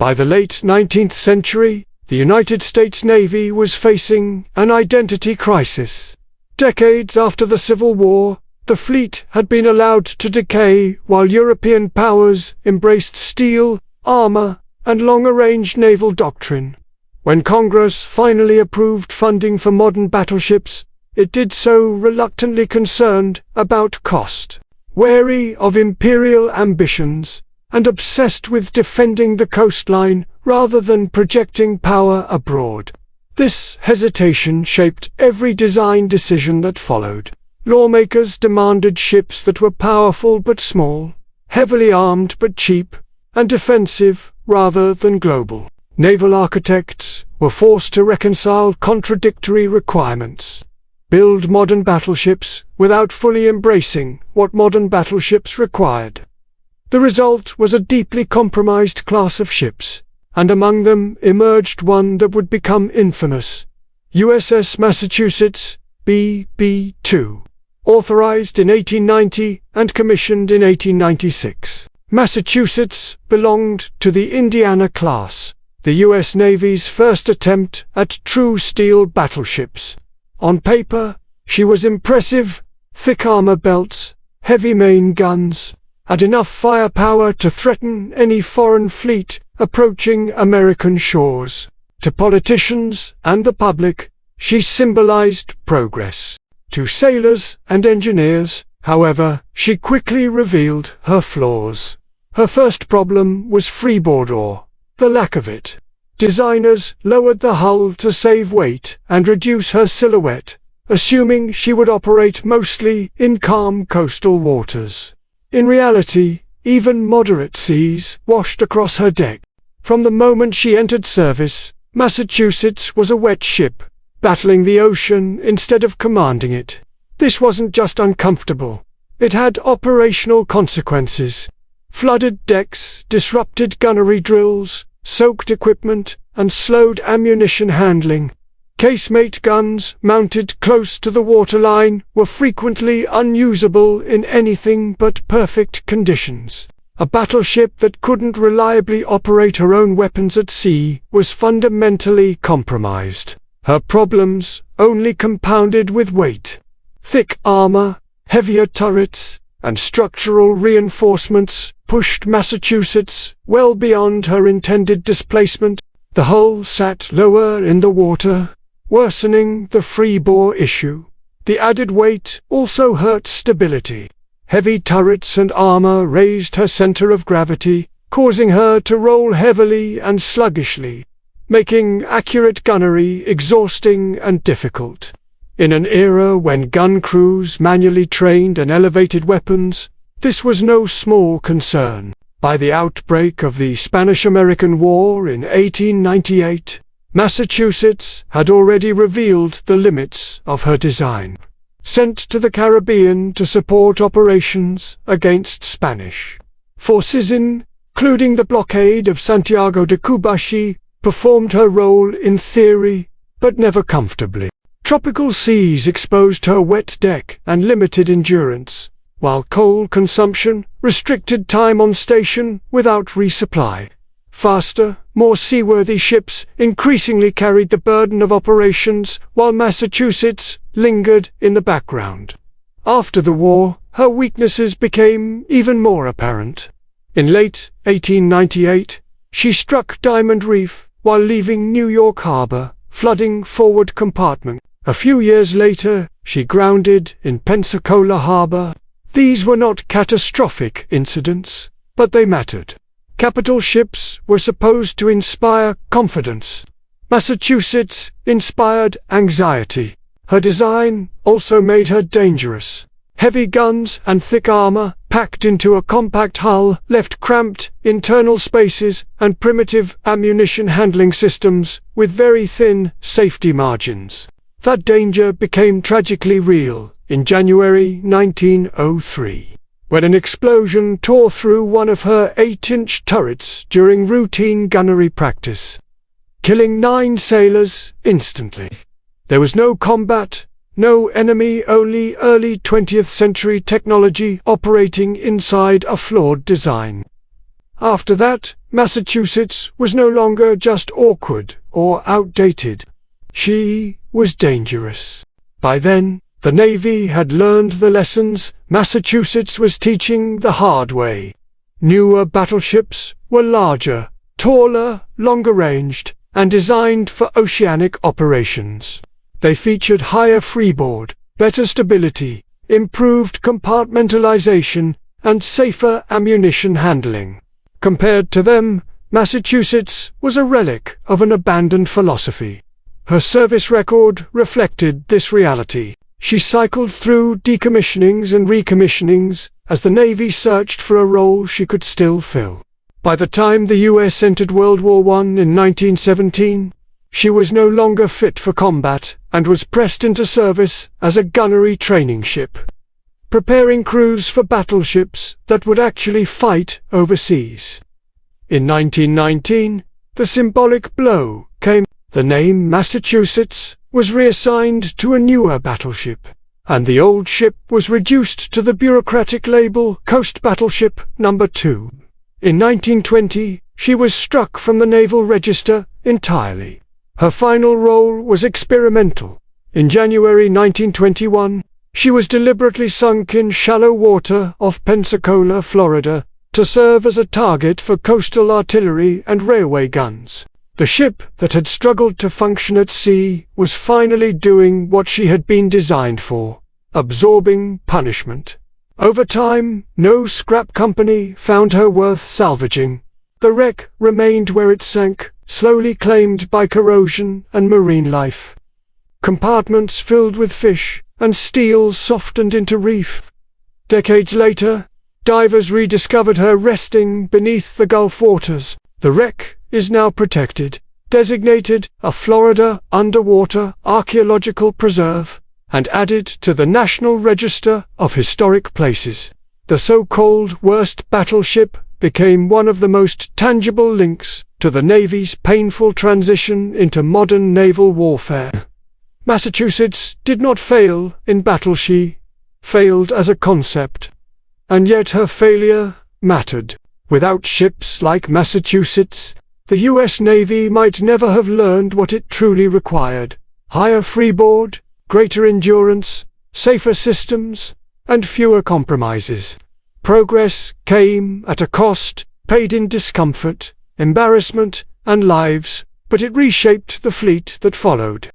By the late 19th century, the United States Navy was facing an identity crisis. Decades after the Civil War, the fleet had been allowed to decay while European powers embraced steel, armor, and long-range naval doctrine. When Congress finally approved funding for modern battleships, it did so reluctantly, concerned about cost, wary of imperial ambitions, and obsessed with defending the coastline rather than projecting power abroad. This hesitation shaped every design decision that followed. Lawmakers demanded ships that were powerful but small, heavily armed but cheap, and defensive rather than global. Naval architects were forced to reconcile contradictory requirements. Build modern battleships without fully embracing what modern battleships required. The result was a deeply compromised class of ships, and among them emerged one that would become infamous: USS Massachusetts, BB-2. Authorized in 1890 and commissioned in 1896. Massachusetts belonged to the Indiana class, the U.S. Navy's first attempt at true steel battleships. On paper, she was impressive: thick armor belts, heavy main guns, and enough firepower to threaten any foreign fleet approaching American shores. To politicians and the public, she symbolized progress. To sailors and engineers, however, she quickly revealed her flaws. Her first problem was freeboard, or the lack of it. Designers lowered the hull to save weight and reduce her silhouette, assuming she would operate mostly in calm coastal waters. In reality, even moderate seas washed across her deck. From the moment she entered service, Massachusetts was a wet ship, battling the ocean instead of commanding it. This wasn't just uncomfortable. It had operational consequences. Flooded decks, disrupted gunnery drills, soaked equipment, and slowed ammunition handling. Casemate guns mounted close to the waterline were frequently unusable in anything but perfect conditions. A battleship that couldn't reliably operate her own weapons at sea was fundamentally compromised. Her problems only compounded with weight. Thick armor, heavier turrets, and structural reinforcements pushed Massachusetts well beyond her intended displacement. The hull sat lower in the water, worsening the freebore issue. The added weight also hurt stability. Heavy turrets and armor raised her center of gravity, causing her to roll heavily and sluggishly, making accurate gunnery exhausting and difficult. In an era when gun crews manually trained and elevated weapons, this was no small concern. By the outbreak of the Spanish-American War in 1898, Massachusetts had already revealed the limits of her design. Sent to the Caribbean to support operations against Spanish forces, including the blockade of Santiago de Cuba, she performed her role in theory, but never comfortably. Tropical seas exposed her wet deck and limited endurance, while coal consumption restricted time on station without resupply. Faster, more seaworthy ships increasingly carried the burden of operations, while Massachusetts lingered in the background. After the war, her weaknesses became even more apparent. In late 1898, she struck Diamond Reef while leaving New York Harbor, flooding forward compartment. A few years later, she grounded in Pensacola Harbor. These were not catastrophic incidents, but they mattered. Capital ships were supposed to inspire confidence. Massachusetts inspired anxiety. Her design also made her dangerous. Heavy guns and thick armor, packed into a compact hull, left cramped internal spaces and primitive ammunition handling systems with very thin safety margins. That danger became tragically real in January 1903. When an explosion tore through one of her 8-inch turrets during routine gunnery practice, killing 9 sailors instantly. There was no combat, no enemy, only early 20th century technology operating inside a flawed design. After that, Massachusetts was no longer just awkward or outdated. She was dangerous. By then, the Navy had learned the lessons Massachusetts was teaching the hard way. Newer battleships were larger, taller, longer-ranged, and designed for oceanic operations. They featured higher freeboard, better stability, improved compartmentalization, and safer ammunition handling. Compared to them, Massachusetts was a relic of an abandoned philosophy. Her service record reflected this reality. She cycled through decommissionings and recommissionings as the Navy searched for a role she could still fill. By the time the US entered World War I in 1917, she was no longer fit for combat and was pressed into service as a gunnery training ship, preparing crews for battleships that would actually fight overseas. In 1919, the symbolic blow came. The name Massachusetts was reassigned to a newer battleship, and the old ship was reduced to the bureaucratic label Coast Battleship No. 2. In 1920, she was struck from the Naval Register entirely. Her final role was experimental. In January 1921, she was deliberately sunk in shallow water off Pensacola, Florida, to serve as a target for coastal artillery and railway guns. The ship that had struggled to function at sea was finally doing what she had been designed for, absorbing punishment. Over time, no scrap company found her worth salvaging. The wreck remained where it sank, slowly claimed by corrosion and marine life. Compartments filled with fish, and steel softened into reef. Decades later, divers rediscovered her resting beneath the Gulf waters. The wreck is now protected, designated a Florida Underwater Archaeological Preserve, and added to the National Register of Historic Places. The so-called worst battleship became one of the most tangible links to the Navy's painful transition into modern naval warfare. Massachusetts did not fail in battle, she failed as a concept. And yet her failure mattered. Without ships like Massachusetts, the US Navy might never have learned what it truly required: higher freeboard, greater endurance, safer systems, and fewer compromises. Progress came at a cost, paid in discomfort, embarrassment, and lives, but it reshaped the fleet that followed.